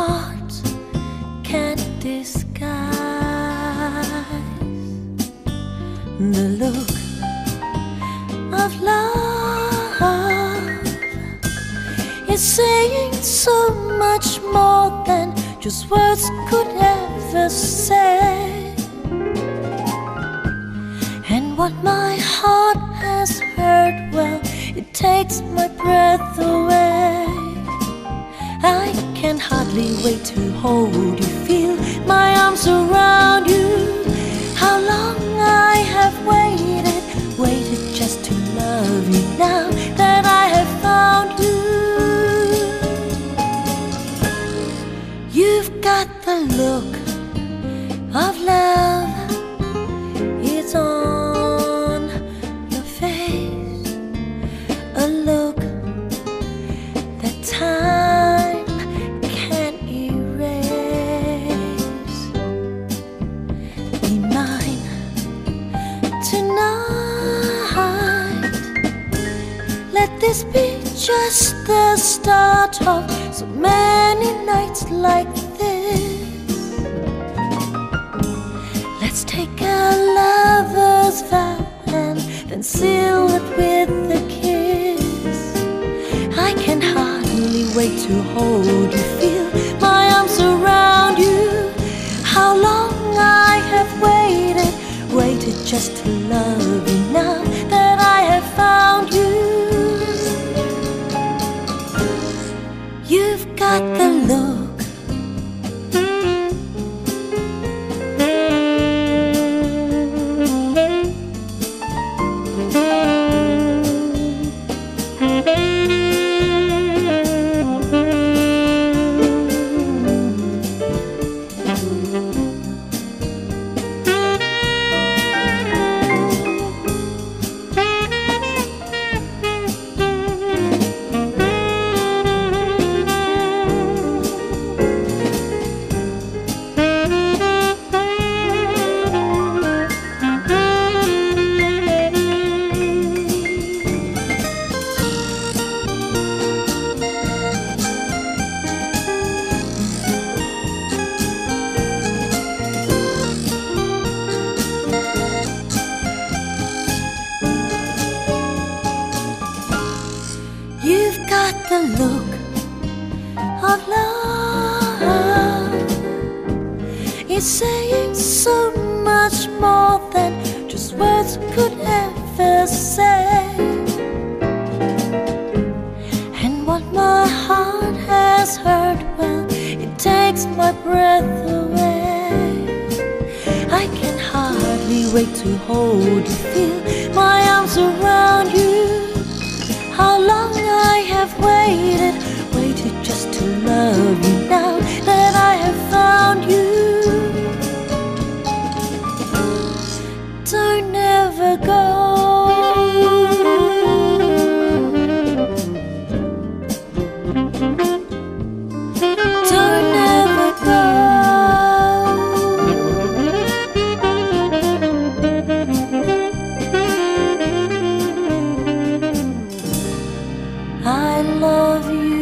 heart can't disguise the look of love. It's saying so much more than just words could ever say. And what my heart has heard, well, it takes my breath away. I can hardly wait to hold you, feel my arms around you. How long I have waited just to love you now that I have found you. You've got the look of love, it's on your face, a look that time can't erase. Be mine tonight, let this be just the start of so many nights like this. Let's take a lover's vow and then seal it with a kiss. I can hardly wait to hold you, feel my arms around you. How long I have waited just to love you now that I have found you. You've got the look. You've got the look of love. It's saying so much more than just words could ever say. And what my heart has heard, well, it takes my breath away. I can hardly wait to hold you, feel my arms around you. How long I have waited just to love you now that I have found you. Don't ever go. Don't ever go. I love you.